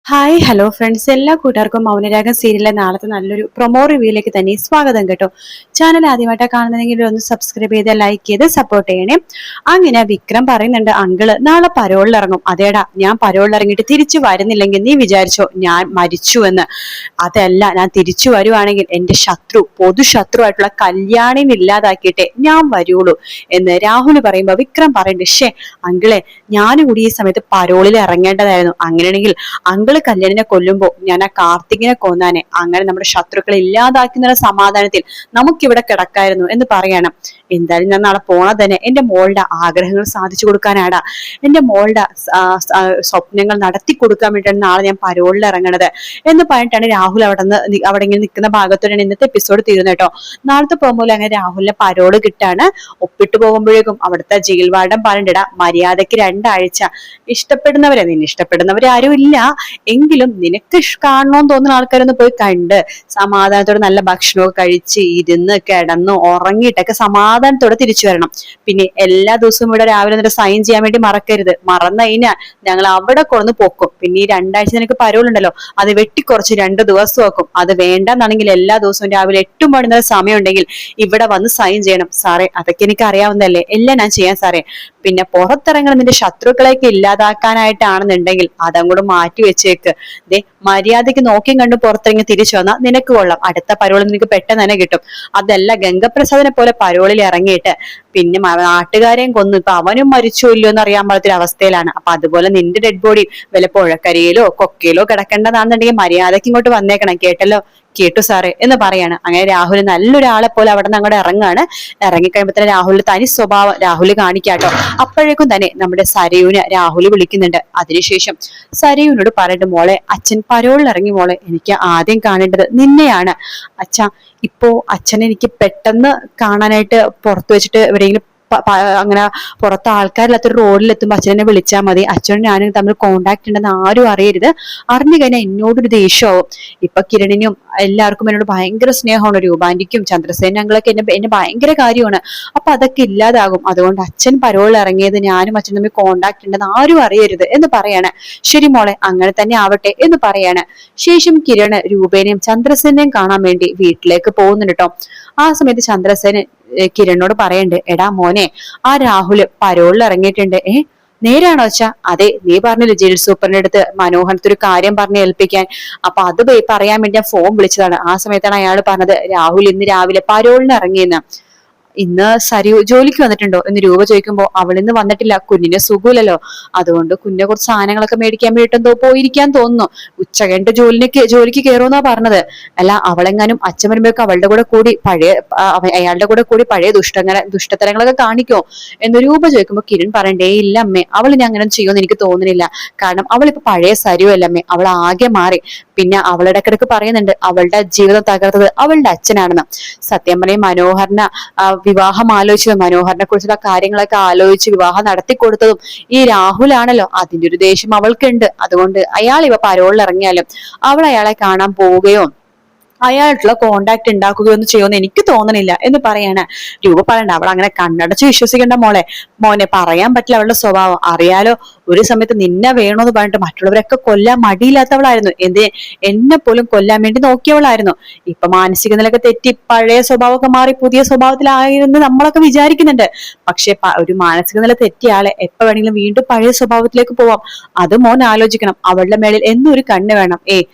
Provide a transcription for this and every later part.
Hi hello friends, എല്ലാ കൂട്ടുകാർക്കും മൗനരാഗം സീരിയലിലെ നാളത്തെ നല്ലൊരു പ്രൊമോ റിവ്യൂയിലേക്ക് തന്നെ സ്വാഗതം കേട്ടോ. ചാനൽ ആദ്യമായിട്ടാണ് കാണുന്നതെങ്കിൽ ഒന്ന് സബ്സ്ക്രൈബ് ചെയ്ത് ലൈക്ക് ചെയ്ത് സപ്പോർട്ട് ചെയ്യണേ. അങ്ങനെ വിക്രം പറയുന്നുണ്ട്, അങ്കിള് നാളെ പരോളിൽ ഇറങ്ങും. അതേടാ, ഞാൻ പരോളിൽ ഇറങ്ങിയിട്ട് തിരിച്ചു വരുന്നില്ലെങ്കിൽ നീ വിചാരിച്ചോ ഞാൻ മരിച്ചു എന്ന്? അതല്ല, ഞാൻ തിരിച്ചു വരുവാണെങ്കിൽ എന്റെ പൊതു ശത്രു ആയിട്ടുള്ള കല്യാണിനെ ഇല്ലാതാക്കിയിട്ടേ ഞാൻ വരുള്ളൂ എന്ന് രാഹുൽ പറയുമ്പോ വിക്രം പറയുന്നുണ്ട്, ഷേ അങ്കിളെ, ഞാനും കൂടി ഈ സമയത്ത് പരോളിൽ ഇറങ്ങേണ്ടതായിരുന്നു. അങ്ങനെയാണെങ്കിൽ അങ്കിള് കല്യാണിനെ കൊല്ലുമ്പോ ഞാൻ ആ കാർത്തികിനെ കൊന്നാനെ. അങ്ങനെ നമ്മുടെ ശത്രുക്കളെ ഇല്ലാതാക്കുന്ന സമാധാനത്തിൽ നമുക്കിവിടെ കിടക്കായിരുന്നു എന്ന് പറയണം. എന്തായാലും ഞാൻ നാളെ പോണത് തന്നെ എന്റെ മോളുടെ ആഗ്രഹങ്ങൾ സാധിച്ചു കൊടുക്കാനാടാ. എന്റെ മോളുടെ സ്വപ്നങ്ങൾ നടത്തി കൊടുക്കാൻ വേണ്ടിയിട്ടാണ് നാളെ ഞാൻ പരോളിൽ ഇറങ്ങണത് എന്ന് പറഞ്ഞിട്ടാണ് രാഹുൽ അവിടെ ഇങ്ങനെ നിൽക്കുന്ന ഭാഗത്തോടെയാണ് ഇന്നത്തെ എപ്പിസോഡ് തീരുന്നത് കേട്ടോ. നാളത്തെ പോകുമ്പോൾ അങ്ങനെ രാഹുലിനെ പരോള് കിട്ടാണ്. ഒപ്പിട്ട് പോകുമ്പോഴേക്കും അവിടുത്തെ ജയിൽ വാർഡൻ പറഞ്ഞിടാ, മര്യാദയ്ക്ക് 2 ആഴ്ച നിന്നെ ഇഷ്ടപ്പെടുന്നവരെ ആരും ഇല്ല, എങ്കിലും നിനക്ക് കാണണമെന്ന് തോന്നുന്ന ആൾക്കാരൊന്ന് പോയി കണ്ട് സമാധാനത്തോടെ നല്ല ഭക്ഷണമൊക്കെ കഴിച്ച് ഇരുന്ന് കിടന്ന് ഉറങ്ങിയിട്ടൊക്കെ സമാധാനത്തോടെ തിരിച്ചു വരണം. പിന്നെ എല്ലാ ദിവസവും ഇവിടെ രാവിലെ എന്നിട്ട് സൈൻ ചെയ്യാൻ വേണ്ടി മറക്കരുത്. മറന്നു കഴിഞ്ഞാൽ ഞങ്ങൾ അവിടെ കൊണ്ടു പൊക്കും. പിന്നെ ഈ 2 ആഴ്ച നിനക്ക് പരോളുണ്ടല്ലോ, അത് വെട്ടിക്കുറച്ച് 2 ദിവസം ആക്കും. അത് വേണ്ടെന്നാണെങ്കിൽ എല്ലാ ദിവസവും രാവിലെ 8 മണി നേരം സമയം ഉണ്ടെങ്കിൽ ഇവിടെ വന്ന് സൈൻ ചെയ്യണം. സാറേ, അതൊക്കെ എനിക്ക് അറിയാവുന്നതല്ലേ, എല്ലാം ഞാൻ ചെയ്യാൻ സാറേ. പിന്നെ പുറത്തിറങ്ങുന്ന നിന്റെ ശത്രുക്കളെയൊക്കെ ഇല്ലാതാക്കാനായിട്ടാണെന്നുണ്ടെങ്കിൽ അതങ്ങോട്ട് മാറ്റി വെച്ചേക്ക്. ദേ, മര്യാദയ്ക്ക് നോക്കിയും കണ്ടു പുറത്തിറങ്ങി തിരിച്ചു വന്നാൽ നിനക്ക് കൊള്ളാം. അടുത്ത പരോളിൽ നിനക്ക് പെട്ടെന്ന് തന്നെ കിട്ടും. അതല്ല, ഗംഗപ്രസാദിനെ പോലെ പരോളിൽ ഇറങ്ങിയിട്ട് പിന്നെ നാട്ടുകാരെയും കൊന്നു, ഇപ്പൊ അവനും മരിച്ചോ ഇല്ലയോ എന്ന് അറിയാൻ പാടാത്തൊരു അവസ്ഥയിലാണ്. അപ്പൊ അതുപോലെ നിന്റെ ഡെഡ് ബോഡി വല്ല പുഴക്കരയിലോ കൊക്കയിലോ കിടക്കേണ്ടതാണെന്നുണ്ടെങ്കിൽ മര്യാദയ്ക്ക് ഇങ്ങോട്ട് വന്നേക്കണം. കേട്ടല്ലോ? കേട്ടു സാറേ എന്ന് പറയാണ്. അങ്ങനെ രാഹുൽ നല്ലൊരാളെ പോലെ അവിടെ നിന്ന് അങ്ങോട്ട് ഇറങ്ങാണ്. ഇറങ്ങിക്കഴിയുമ്പോ തന്നെ രാഹുലിന്റെ തനി സ്വഭാവം രാഹുൽ കാണിക്കാട്ടോ. അപ്പോഴേക്കും തന്നെ നമ്മുടെ സരയുവിനെ രാഹുൽ വിളിക്കുന്നുണ്ട്. അതിനുശേഷം സരയുവിനോട് പറഞ്ഞിട്ട്, മോളെ, അച്ഛൻ പരോളിൽ ഇറങ്ങി മോളെ, എനിക്ക് ആദ്യം കാണേണ്ടത് നിന്നെയാണ്. അച്ഛ, ഇപ്പോ അച്ഛനെ എനിക്ക് പെട്ടെന്ന് കാണാനായിട്ട് പുറത്തു വെച്ചിട്ട് എവിടെയെങ്കിലും അങ്ങനെ പുറത്ത് ആൾക്കാരില്ലാത്തൊരു റോഡിൽ എത്തുമ്പോ അച്ഛനെ വിളിച്ചാൽ മതി. അച്ഛനും ഞാനും തമ്മിൽ കോണ്ടാക്ട് ഉണ്ടെന്ന് ആരും അറിയരുത്. അറിഞ്ഞു കഴിഞ്ഞാൽ എന്നോടൊരു ദേഷ്യമാവും. ഇപ്പൊ കിരണിനും എല്ലാവർക്കും എന്നോട് ഭയങ്കര സ്നേഹമാണ്. രൂപാന്റിക്കും ചന്ദ്രസേന അങ്ങളൊക്കെ എന്നെ ഭയങ്കര കാര്യമാണ്. അപ്പൊ അതൊക്കെ ഇല്ലാതാകും. അതുകൊണ്ട് അച്ഛൻ പരോളിൽ ഇറങ്ങിയത് ഞാനും അച്ഛനും തമ്മിൽ കോണ്ടാക്ട് ഉണ്ടെന്ന് ആരും അറിയരുത് എന്ന് പറയാണ്. ശരി മോളെ, അങ്ങനെ തന്നെ ആവട്ടെ എന്ന് പറയാണ്. ശേഷം കിരണ് രൂപേനെയും ചന്ദ്രസേനയും കാണാൻ വേണ്ടി വീട്ടിലേക്ക് പോകുന്നുണ്ട് കേട്ടോ. ആ സമയത്ത് ചന്ദ്രസേന കിരണിനോട് പറയണ്ട്, എടാ മോനെ, ആ രാഹുല് പരോളിൽ ഇറങ്ങിയിട്ടുണ്ട്. നേരാണോ വെച്ചാ? അതെ, നീ പറഞ്ഞില്ലേ ജയിൽ സൂപ്പറിന്റെ അടുത്ത് മനോഹരത്തെ ഒരു കാര്യം പറഞ്ഞ് ഏൽപ്പിക്കാൻ. അപ്പൊ അത് പറയാൻ വേണ്ടി ഞാൻ ഫോൺ വിളിച്ചതാണ്. ആ സമയത്താണ് അയാൾ പറഞ്ഞത് രാഹുൽ ഇന്ന് രാവിലെ പരോളിന് ഇറങ്ങിയെന്ന്. ഇന്ന് സരിയു ജോലിക്ക് വന്നിട്ടുണ്ടോ എന്ന് രൂപ ചോദിക്കുമ്പോ, അവളിന്ന് വന്നിട്ടില്ല, കുഞ്ഞിന് സുഖമില്ലല്ലോ, അതുകൊണ്ട് കുഞ്ഞിനെ കുറച്ച് സാധനങ്ങളൊക്കെ മേടിക്കാൻ വേണ്ടിട്ടെന്തോ പോയിരിക്കാൻ തോന്നുന്നു. ഉച്ച കഴിഞ്ഞിട്ട് ജോലിക്ക് കയറുമെന്നാ പറഞ്ഞത്. അല്ല, അവളെങ്ങാനും അച്ഛൻ വരുമ്പോഴേക്കും അവളുടെ കൂടെ കൂടി അയാളുടെ കൂടെ കൂടി പഴയ ദുഷ്ടതരങ്ങളൊക്കെ കാണിക്കോ എന്ന് രൂപ ചോദിക്കുമ്പോ കിരൺ പറയണ്ടേ, ഇല്ല അമ്മേ, അവൾ ഇനി അങ്ങനെ ചെയ്യുമെന്ന് എനിക്ക് തോന്നുന്നില്ല. കാരണം അവളിപ്പോ പഴയ സരിയു അല്ല അമ്മേ, അവൾ ആകെ മാറി. പിന്നെ അവളുടെ ഇടക്കിടക്ക് പറയുന്നുണ്ട് അവളുടെ ജീവിതം തകർത്തത് അവളുടെ അച്ഛനാണെന്ന്. സത്യം പറഞ്ഞ വിവാഹം ആലോചിച്ചതും മനോഹരനെ കുറിച്ചുള്ള കാര്യങ്ങളൊക്കെ ആലോചിച്ച് വിവാഹം നടത്തി കൊടുത്തതും ഈ രാഹുലാണല്ലോ. അതിന്റെ ഒരു ദേഷ്യം അവൾക്കുണ്ട്. അതുകൊണ്ട് അയാൾ ഇവ പരോളിൽ ഇറങ്ങിയാലും അവൾ അയാളെ കാണാൻ പോവുകയോ അയാളുള്ള കോണ്ടാക്ട് ഉണ്ടാക്കുകയോ ഒന്നും ചെയ്യുമെന്ന് എനിക്ക് തോന്നണില്ല എന്ന് പറയാണ്. രൂപ പറയണ്ട, അവൾ അങ്ങനെ കണ്ണടച്ച് വിശ്വസിക്കേണ്ട മോനെ, പറയാൻ പറ്റില്ല അവളുടെ സ്വഭാവം. അറിയാലോ, ഒരു സമയത്ത് നിന്നെ വേണോന്ന് പറഞ്ഞിട്ട് മറ്റുള്ളവരൊക്കെ കൊല്ലാൻ മടിയില്ലാത്തവളായിരുന്നു. എന്നെ പോലും കൊല്ലാൻ വേണ്ടി നോക്കിയവളായിരുന്നു. ഇപ്പൊ മാനസിക നിലയൊക്കെ തെറ്റി പഴയ സ്വഭാവമൊക്കെ മാറി പുതിയ സ്വഭാവത്തിലായിരുന്നു നമ്മളൊക്കെ വിചാരിക്കുന്നുണ്ട്. പക്ഷെ ഒരു മാനസിക നില തെറ്റിയ ആളെ എപ്പോ വേണമെങ്കിലും വീണ്ടും പഴയ സ്വഭാവത്തിലേക്ക് പോവാം. അത് മോൻ ആലോചിക്കണം. അവളുടെ മേളിൽ എന്നും ഒരു കണ്ണ് വേണം.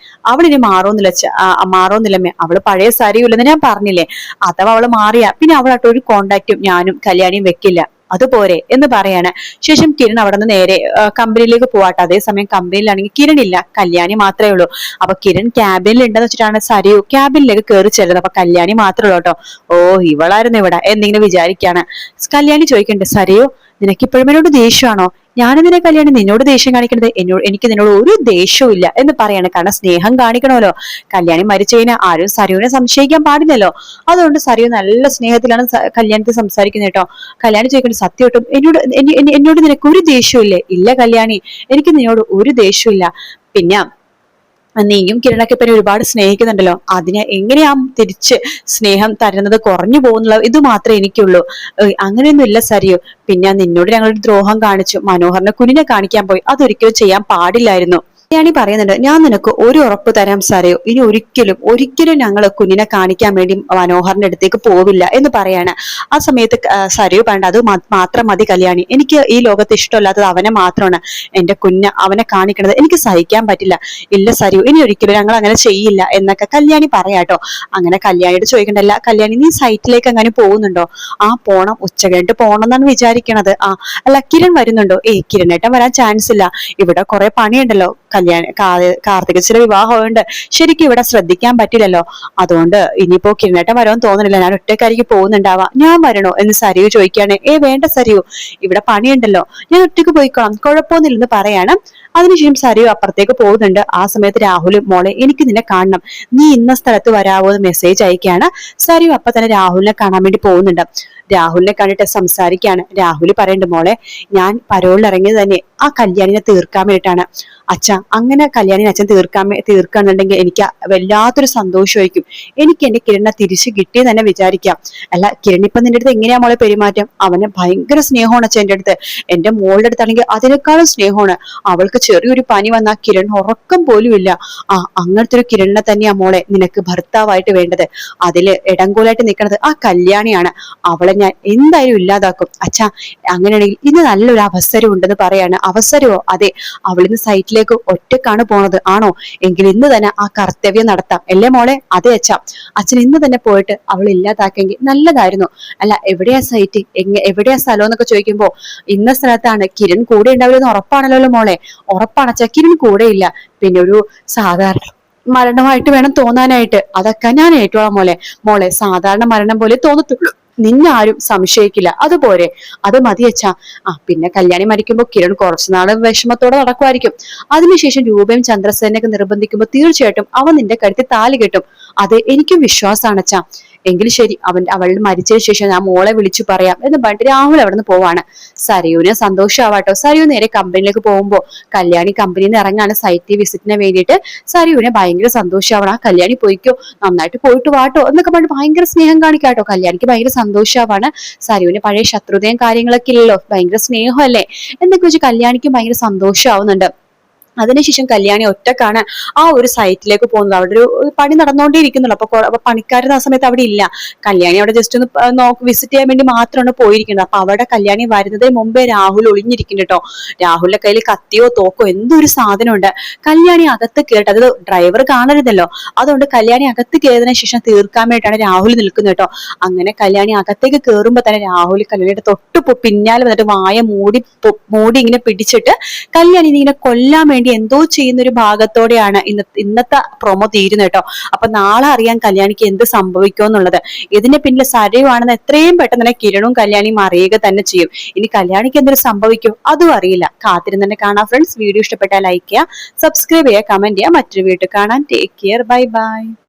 അവളിനി മാറോന്നില്ലമ്മേ, അവള് പഴയ സരിയില്ലെന്ന് ഞാൻ പറഞ്ഞില്ലേ. അഥവാ അവള് മാറിയ പിന്നെ അവളായിട്ട് ഒരു കോണ്ടാക്റ്റും ഞാനും കല്യാണിയും വെക്കില്ല. അതുപോരെ എന്ന് പറയാണ്. ശേഷം കിരൺ അവിടെ നിന്ന് നേരെ കമ്പനിയിലേക്ക് പോവാട്ടെ. അതേസമയം കമ്പനിയിലാണെങ്കിൽ കിരൺ ഇല്ല, കല്യാണി മാത്രമേ ഉള്ളൂ. അപ്പൊ കിരൺ ക്യാബിനിൽ ഉണ്ടെന്ന് വെച്ചിട്ടാണ് സരിയു ക്യാബിനിലേക്ക് കയറി ചെല്ലുന്നത്. അപ്പൊ കല്യാണി മാത്രമേ ഉള്ളൂ കേട്ടോ. ഓ, ഇവളായിരുന്നു ഇവിടെ എന്തെങ്കിലും വിചാരിക്കാണ്. കല്യാണി ചോദിക്കണ്ട്, സരിയു നിനക്ക് ഇപ്പോഴും എന്നോട് ദേഷ്യമാണോ? ഞാനെന്തിനാ കല്യാണി നിന്നോട് ദേഷ്യം കാണിക്കണത്? എനിക്ക് നിന്നോട് ഒരു ദേഷ്യവും ഇല്ല എന്ന് പറയാണ്. കാരണം സ്നേഹം കാണിക്കണമല്ലോ. കല്യാണി മരിച്ചു കഴിഞ്ഞാൽ ആരും സരിയുവിനെ സംശയിക്കാൻ പാടില്ലല്ലോ. അതുകൊണ്ട് സരിയു നല്ല സ്നേഹത്തിലാണ് കല്യാണത്തിൽ സംസാരിക്കുന്നത് കേട്ടോ. കല്യാണി ചോദിക്കുന്നത്, സത്യമായിട്ടും എന്നോട് നിനക്ക് ഒരു ദേഷ്യവും ഇല്ലേ? ഇല്ല കല്യാണി, എനിക്ക് നിന്നോട് ഒരു ദേഷ്യവും ഇല്ല. പിന്നെ നീയും കിരണൊക്കെ ഇപ്പൊ ഒരുപാട് സ്നേഹിക്കുന്നുണ്ടല്ലോ, അതിനെ എങ്ങനെയാ തിരിച്ച് സ്നേഹം തരുന്നത് കുറഞ്ഞു പോകുന്നുള്ള ഇത് മാത്രമേ എനിക്കുള്ളൂ. അങ്ങനെയൊന്നും ഇല്ല സരിയു. പിന്നെ നിന്നോട് ഞങ്ങളൊരു ദ്രോഹം കാണിച്ചു, മനോഹറിനെ കുഞ്ഞിനെ കാണിക്കാൻ പോയി, അതൊരിക്കലും ചെയ്യാൻ പാടില്ലായിരുന്നു. കല്യാണി പറയുന്നുണ്ട്, ഞാൻ നിനക്ക് ഒരു ഉറപ്പ് തരാം സരയു, ഇനി ഒരിക്കലും ഒരിക്കലും ഞങ്ങൾ കുഞ്ഞിനെ കാണിക്കാൻ വേണ്ടി മനോഹറിന്റെ അടുത്തേക്ക് പോവില്ല എന്ന് പറയാണ്. ആ സമയത്ത് സരയു പറയണ്ട, അത് മാത്രം മതി കല്യാണി, എനിക്ക് ഈ ലോകത്ത് ഇഷ്ടമല്ലാത്തത് അവനെ മാത്രമാണ്. എന്റെ കുഞ്ഞ് അവനെ കാണിക്കണത് എനിക്ക് സഹിക്കാൻ പറ്റില്ല. ഇല്ല സരയു, ഇനി ഒരിക്കലും ഞങ്ങൾ അങ്ങനെ ചെയ്യില്ല എന്നൊക്കെ കല്യാണി പറയാട്ടോ. അങ്ങനെ കല്യാണിയോട് ചോദിക്കണ്ടല്ല, കല്യാണി നീ സൈറ്റിലേക്ക് അങ്ങനെ പോകുന്നുണ്ടോ? ആ പോണം, ഉച്ച കഴിഞ്ഞിട്ട് പോണം എന്നാണ് വിചാരിക്കണത്. അല്ല കിരൺ വരുന്നുണ്ടോ? കിരണേട്ടൻ വരാൻ ചാൻസ് ഇല്ല, ഇവിടെ കുറെ പണിയുണ്ടല്ലോ, കാർത്തികച്ചിന്റെ വിവാഹമുണ്ട്, ശരിക്കും ഇവിടെ ശ്രദ്ധിക്കാൻ പറ്റില്ലല്ലോ. അതുകൊണ്ട് ഇനിയിപ്പോ കിരണേട്ടൻ വരുമെന്ന് തോന്നുന്നില്ല, ഞാൻ ഒറ്റക്കാരിക്ക് പോകുന്നുണ്ടാവാ, ഞാൻ വരണോ എന്ന് സരിയു ചോദിക്കുകയാണ്. വേണ്ട സരിയു, ഇവിടെ പണിയുണ്ടല്ലോ, ഞാൻ ഒറ്റയ്ക്ക് പോയിക്കോളാം, കുഴപ്പമൊന്നുമില്ലെന്ന് പറയാണ്. അതിനുശേഷം സരിയു അപ്പുറത്തേക്ക് പോകുന്നുണ്ട്. ആ സമയത്ത് രാഹുൽ, മോളെ എനിക്ക് നിന്നെ കാണണം, നീ ഇന്ന സ്ഥലത്ത് വരാവോ എന്ന് മെസ്സേജ് അയക്കുകയാണ്. സരിയു അപ്പൊ തന്നെ രാഹുലിനെ കാണാൻ വേണ്ടി പോകുന്നുണ്ട്. രാഹുലിനെ കണ്ടിട്ട് സംസാരിക്കുകയാണ്. രാഹുൽ പറയുന്നുണ്ട്, മോളെ ഞാൻ പരോളിൽ ഇറങ്ങിയത് തന്നെ ആ കല്യാണിനെ തീർക്കാൻ വേണ്ടിയിട്ടാണ്. അച്ഛ അങ്ങനെ കല്യാണിനെ അച്ഛൻ തീർക്കാന്നുണ്ടെങ്കിൽ എനിക്ക് വല്ലാത്തൊരു സന്തോഷമായിരിക്കും. എനിക്ക് എന്റെ കിരണിനെ തിരിച്ചു കിട്ടിയെന്ന് തന്നെ വിചാരിക്കാം. അല്ല കിരൺ ഇപ്പൊ നിന്റെ അടുത്ത് എങ്ങനെയാ മോളെ പെരുമാറ്റം? അവന് ഭയങ്കര സ്നേഹമാണ് അച്ഛൻ എന്റെ അടുത്ത്. എന്റെ മോളുടെ അടുത്താണെങ്കിൽ അതിനേക്കാളും സ്നേഹമാണ്. അവൾക്ക് ചെറിയൊരു പനി വന്നാൽ കിരൺ ഉറക്കം പോലും ഇല്ല. അങ്ങനത്തെ ഒരു കിരണിനെ തന്നെയാ മോളെ നിനക്ക് ഭർത്താവായിട്ട് വേണ്ടത്. അതില് ഇടങ്കോലായിട്ട് നിൽക്കുന്നത് ആ കല്യാണിയാണ്. അവളെ ഞാൻ എന്തായാലും ഇല്ലാതാക്കും. അച്ഛാ അങ്ങനെയാണെങ്കിൽ ഇന്ന് നല്ലൊരു അവസരം ഉണ്ടെന്ന് പറയാണ്. അവസരമോ? അതെ, അവളിന്ന് സൈറ്റിലേക്ക് ഒറ്റക്കാണ് പോണത്. ആണോ? എങ്കിൽ ഇന്ന് തന്നെ ആ കർത്തവ്യം നടത്താം അല്ലേ മോളെ? അതെ അച്ഛാ, അച്ഛൻ ഇന്ന് തന്നെ പോയിട്ട് അവൾ ഇല്ലാതാക്കെങ്കിൽ നല്ലതായിരുന്നു. അല്ല എവിടെയാ സൈറ്റ്, എവിടെയാ സ്ഥലം എന്നൊക്കെ ചോദിക്കുമ്പോ ഇന്ന സ്ഥലത്താണ്. കിരൺ കൂടെ ഉണ്ടാവില്ലെന്ന് ഉറപ്പാണല്ലോ മോളെ? ഉറപ്പാണ് അച്ഛാ, കിരൺ കൂടെ ഇല്ല. പിന്നെ ഒരു സാധാരണ മരണമായിട്ട് വേണം തോന്നാനായിട്ട്. അതൊക്കെ ഞാൻ ഏറ്റുവാ മോളെ സാധാരണ മരണം പോലെ തോന്നത്തുള്ളൂ, നിന്നെ ആരും സംശയിക്കില്ല, അതുപോലെ അത് മതി അച്ഛാ. പിന്നെ കല്യാണി മരിക്കുമ്പോ കിരൺ കുറച്ചുനാള് വിഷമത്തോടെ നടക്കുമായിരിക്കും. അതിനുശേഷം രൂപയും ചന്ദ്രസേനൊക്കെ നിർബന്ധിക്കുമ്പോ തീർച്ചയായിട്ടും അവൻ നിന്റെ കഴുത്തിൽ താലി കെട്ടും. അത് എനിക്കും വിശ്വാസമാണ് അച്ഛാ. എങ്കിൽ ശരി, അവളുടെ മരിച്ചതിന് ശേഷം ഞാൻ മോളെ വിളിച്ചു പറയാം എന്ന് പറഞ്ഞിട്ട് രാഹുൽ അവിടെ നിന്ന് പോവാണ്. സരയുവിന് സന്തോഷമാവാട്ടോ. സരയു നേരെ കമ്പനിയിലേക്ക് പോകുമ്പോ കല്യാണി കമ്പനിയിൽ നിന്ന് ഇറങ്ങാണ് സൈറ്റ് വിസിറ്റിന് വേണ്ടിയിട്ട്. സരയുവിനെ ഭയങ്കര സന്തോഷമാവണം. കല്യാണി പോയിക്കോ, നന്നായിട്ട് പോയിട്ട് വാട്ടോ എന്നൊക്കെ പറഞ്ഞിട്ട് ഭയങ്കര സ്നേഹം കാണിക്കാട്ടോ. കല്യാണിക്ക് ഭയങ്കര സന്തോഷമാവാണ്. സരയുവിന് പഴയ ശത്രുതയും കാര്യങ്ങളൊക്കെ ഇല്ലല്ലോ, ഭയങ്കര സ്നേഹമല്ലേ എന്നൊക്കെ വെച്ച് കല്യാണിക്കും ഭയങ്കര സന്തോഷമാവുന്നുണ്ട്. അതിനുശേഷം കല്യാണി ഒറ്റക്കാണ് ആ ഒരു സൈറ്റിലേക്ക് പോകുന്നത്. അവിടെ ഒരു പണി നടന്നുകൊണ്ടേയിരിക്കുന്നുള്ളൂ. അപ്പൊ പണിക്കാരൻ ആ സമയത്ത് അവിടെ ഇല്ല. കല്യാണി അവിടെ ജസ്റ്റ് ഒന്ന് വിസിറ്റ് ചെയ്യാൻ വേണ്ടി മാത്രമാണ് പോയിരിക്കുന്നത്. അപ്പൊ അവിടെ കല്യാണി വരുന്നതിന് മുമ്പേ രാഹുൽ ഒളിഞ്ഞിരിക്കുന്നു കേട്ടോ. രാഹുലിന്റെ കയ്യിൽ കത്തിയോ തോക്കോ എന്തോ ഒരു സാധനമുണ്ട്. കല്യാണി അകത്ത് കേട്ട്, അത് ഡ്രൈവർ കാണരുതല്ലോ, അതുകൊണ്ട് കല്യാണി അകത്ത് കയറിയതിനു ശേഷം തീർക്കാൻ വേണ്ടിയിട്ടാണ് രാഹുൽ നിൽക്കുന്നത് കേട്ടോ. അങ്ങനെ കല്യാണി അകത്തേക്ക് കയറുമ്പോ തന്നെ രാഹുൽ കല്യാണിയുടെ തൊട്ട് പിന്നാലെ വന്നിട്ട് വായ മൂടി ഇങ്ങനെ പിടിച്ചിട്ട് കല്യാണി ഇങ്ങനെ കൊല്ലാൻ വേണ്ടി എന്തോ ചെയ്യുന്ന ഒരു ഭാഗത്തോടെയാണ് ഇന്നത്തെ പ്രൊമോ തീരുന്നത് കേട്ടോ. അപ്പൊ നാളെ അറിയാൻ കല്യാണിക്ക് എന്ത് സംഭവിക്കും എന്നുള്ളത്. ഇതിന്റെ പിന്നിൽ സരയുവാണെന്ന് എത്രയും പെട്ടെന്ന് തന്നെ കിരണും കല്യാണിയും അറിയുക തന്നെ ചെയ്യും. ഇനി കല്യാണിക്ക് എന്തൊരു സംഭവിക്കും അതും അറിയില്ല. കാത്തിരുന്ന് തന്നെ കാണാം ഫ്രണ്ട്സ്. വീഡിയോ ഇഷ്ടപ്പെട്ടാൽ ലൈക്ക് ചെയ്യുക, സബ്സ്ക്രൈബ് ചെയ്യുക, കമന്റ് ചെയ്യുക. മറ്റൊരു വീഡിയോ കാണാൻ. Take care, bye bye.